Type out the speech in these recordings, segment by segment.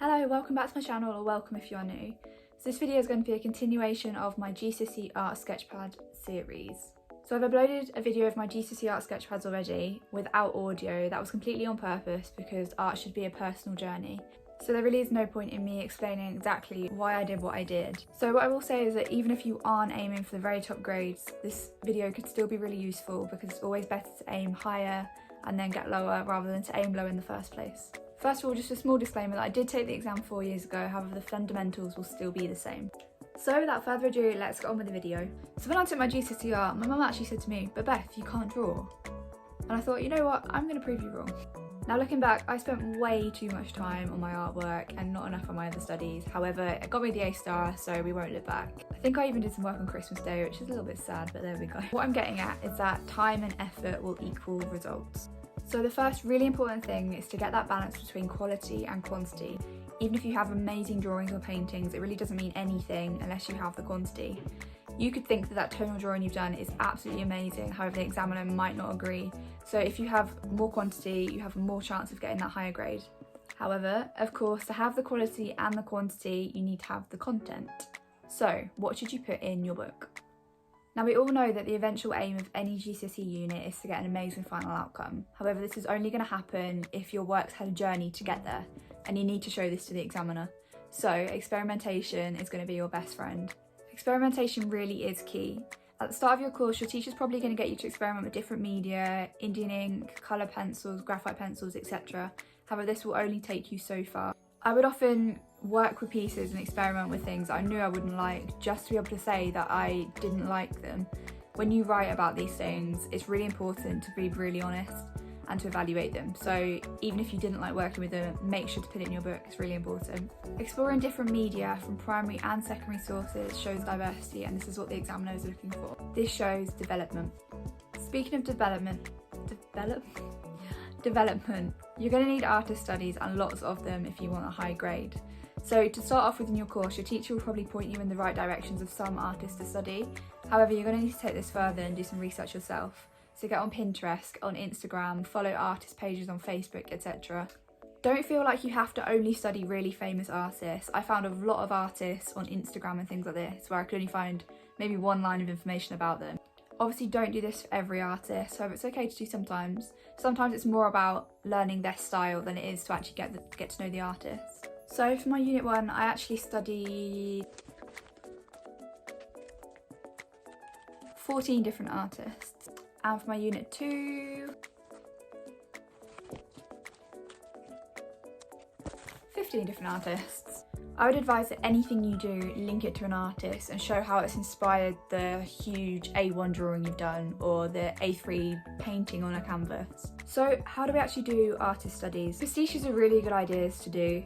Hello, welcome back to my channel, or welcome if you are new. So this video is going to be a continuation of my GCSE art sketchpad series. So I've uploaded a video of my GCSE art sketchpads already without audio. That was completely on purpose because art should be a personal journey. So there really is no point in me explaining exactly why I did what I did. So what I will say is that even if you aren't aiming for the very top grades, this video could still be really useful because it's always better to aim higher and then get lower rather than to aim low in the first place. First of all, just a small disclaimer that I did take the exam 4 years ago, however the fundamentals will still be the same. So without further ado, let's get on with the video. So when I took my GCSE art, my mum actually said to me, "But Beth, you can't draw." And I thought, you know what, I'm going to prove you wrong. Now looking back, I spent way too much time on my artwork and not enough on my other studies. However, it got me the A star, so we won't look back. I think I even did some work on Christmas Day, which is a little bit sad, but there we go. What I'm getting at is that time and effort will equal results. So the first really important thing is to get that balance between quality and quantity. Even if you have amazing drawings or paintings, it really doesn't mean anything unless you have the quantity. You could think that that tonal drawing you've done is absolutely amazing, however the examiner might not agree. So if you have more quantity, you have more chance of getting that higher grade. However, of course, to have the quality and the quantity, you need to have the content. So what should you put in your book? Now we all know that the eventual aim of any GCSE unit is to get an amazing final outcome. However, this is only going to happen if your work's had a journey to get there, and you need to show this to the examiner. So experimentation is going to be your best friend. Experimentation really is key. At the start of your course, your teacher's probably going to get you to experiment with different media, Indian ink, colour pencils, graphite pencils, etc. However, this will only take you so far. I would often work with pieces and experiment with things I knew I wouldn't like, just to be able to say that I didn't like them. When you write about these things, it's really important to be really honest and to evaluate them. So even if you didn't like working with them, make sure to put it in your book, it's really important. Exploring different media from primary and secondary sources shows diversity, and this is what the examiner is looking for. This shows development. Speaking of development, you're going to need artist studies and lots of them if you want a high grade. So to start off with in your course, your teacher will probably point you in the right directions of some artists to study. However, you're going to need to take this further and do some research yourself. So get on Pinterest, on Instagram, follow artist pages on Facebook, etc. Don't feel like you have to only study really famous artists. I found a lot of artists on Instagram and things like this where I could only find maybe one line of information about them. Obviously don't do this for every artist, however it's okay to do sometimes. Sometimes it's more about learning their style than it is to actually get to know the artist. So for my Unit 1, I actually studied 14 different artists. And for my Unit 2, 15 different artists. I would advise that anything you do, link it to an artist and show how it's inspired the huge A1 drawing you've done or the A3 painting on a canvas. So how do we actually do artist studies? Pastiches are really good ideas to do.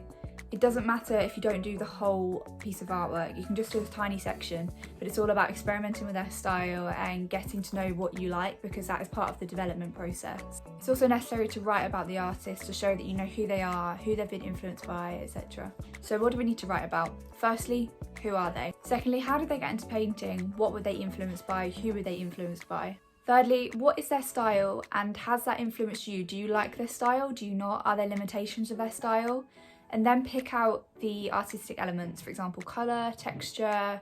It doesn't matter if you don't do the whole piece of artwork, you can just do a tiny section, but it's all about experimenting with their style and getting to know what you like, because that is part of the development process. It's also necessary to write about the artist to show that you know who they are, who they've been influenced by, etc. So what do we need to write about? Firstly, who are they? Secondly, how did they get into painting? What were they influenced by? Who were they influenced by? Thirdly, what is their style and has that influenced you? Do you like their style? Do you not? Are there limitations of their style? And then pick out the artistic elements, for example, colour, texture,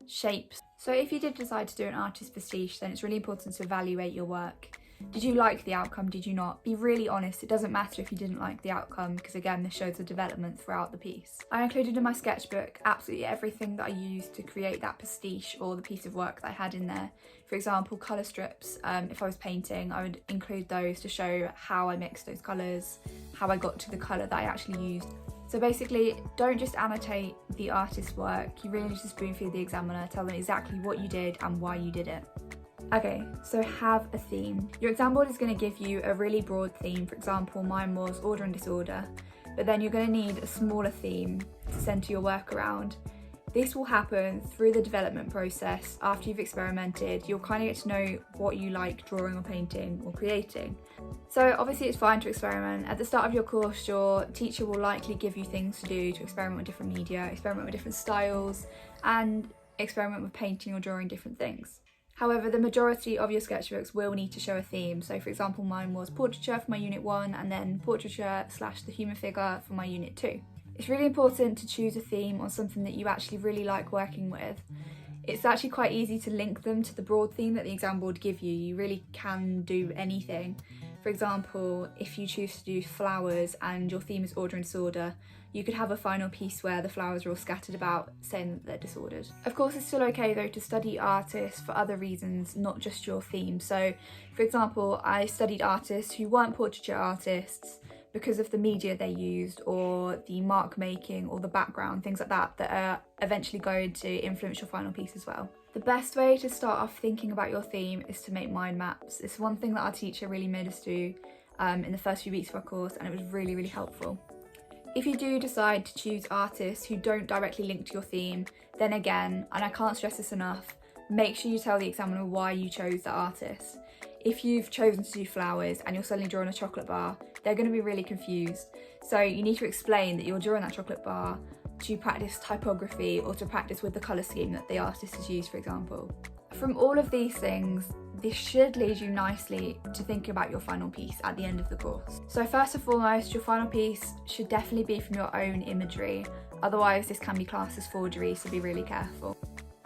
shapes. So if you did decide to do an artist pastiche, then it's really important to evaluate your work. Did you like the outcome? Did you not? Be really honest. It doesn't matter if you didn't like the outcome, because again, this shows the development throughout the piece. I included in my sketchbook absolutely everything that I used to create that pastiche or the piece of work that I had in there. For example, colour strips. If I was painting, I would include those to show how I mixed those colours, how I got to the colour that I actually used. So basically, don't just annotate the artist's work, you really need to spoon feed the examiner, tell them exactly what you did and why you did it. Okay, so have a theme. Your exam board is going to give you a really broad theme. For example, mine was order and disorder, but then you're going to need a smaller theme to centre your work around. This will happen through the development process. After you've experimented, you'll kind of get to know what you like drawing or painting or creating. So obviously it's fine to experiment. At the start of your course, your teacher will likely give you things to do to experiment with different media, experiment with different styles, and experiment with painting or drawing different things. However, the majority of your sketchbooks will need to show a theme. So for example, mine was portraiture for my Unit 1 and then portraiture / the human figure for my Unit 2. It's really important to choose a theme on something that you actually really like working with. It's actually quite easy to link them to the broad theme that the exam board give you. You really can do anything. For example, if you choose to do flowers and your theme is order and disorder, you could have a final piece where the flowers are all scattered about, saying that they're disordered. Of course, it's still okay though to study artists for other reasons, not just your theme. So, for example, I studied artists who weren't portraiture artists because of the media they used, or the mark making, or the background, things like that, that are eventually going to influence your final piece as well. The best way to start off thinking about your theme is to make mind maps. It's one thing that our teacher really made us do in the first few weeks of our course, and it was really, really helpful. If you do decide to choose artists who don't directly link to your theme, then again, and I can't stress this enough, make sure you tell the examiner why you chose the artist. If you've chosen to do flowers and you're suddenly drawing a chocolate bar, they're going to be really confused. So you need to explain that you're drawing that chocolate bar to practice typography or to practice with the colour scheme that the artist has used, for example. From all of these things, this should lead you nicely to thinking about your final piece at the end of the course. So first and foremost, your final piece should definitely be from your own imagery. Otherwise, this can be classed as forgery, so be really careful.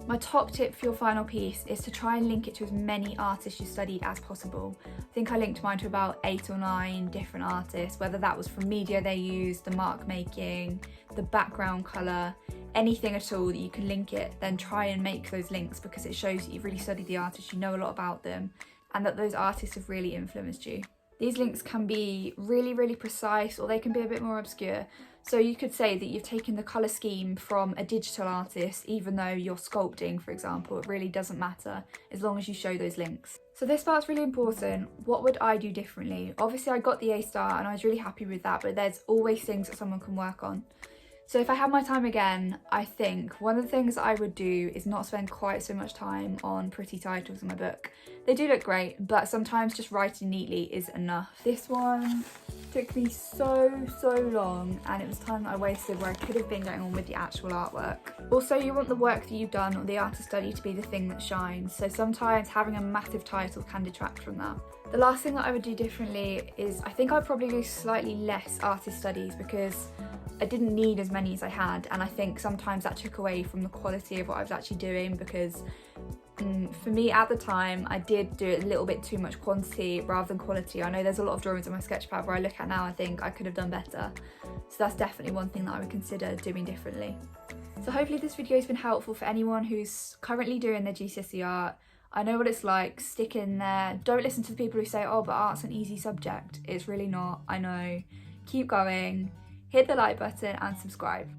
My top tip for your final piece is to try and link it to as many artists you studied as possible. I think I linked mine to about 8 or 9 different artists, whether that was from media they used, the mark making, the background colour, anything at all that you can link it, then try and make those links, because it shows that you've really studied the artist, you know a lot about them, and that those artists have really influenced you. These links can be really, really precise, or they can be a bit more obscure. So you could say that you've taken the colour scheme from a digital artist, even though you're sculpting, for example. It really doesn't matter as long as you show those links. So this part's really important. What would I do differently? Obviously I got the A star and I was really happy with that, but there's always things that someone can work on. So if I had my time again, I think one of the things that I would do is not spend quite so much time on pretty titles in my book. They do look great, but sometimes just writing neatly is enough. This one took me so long, and it was time that I wasted where I could have been going on with the actual artwork. Also, you want the work that you've done or the artist study to be the thing that shines, so sometimes having a massive title can detract from that. The last thing that I would do differently is I think I'd probably do slightly less artist studies, because I didn't need as many as I had, and I think sometimes that took away from the quality of what I was actually doing, because for me at the time I did do a little bit too much quantity rather than quality. I know there's a lot of drawings on my sketchpad where I look at now and think I could have done better, so that's definitely one thing that I would consider doing differently. So hopefully this video has been helpful for anyone who's currently doing their GCSE art. I know what it's like, stick in there, don't listen to the people who say, oh, but art's an easy subject. It's really not, I know. Keep going, hit the like button and subscribe.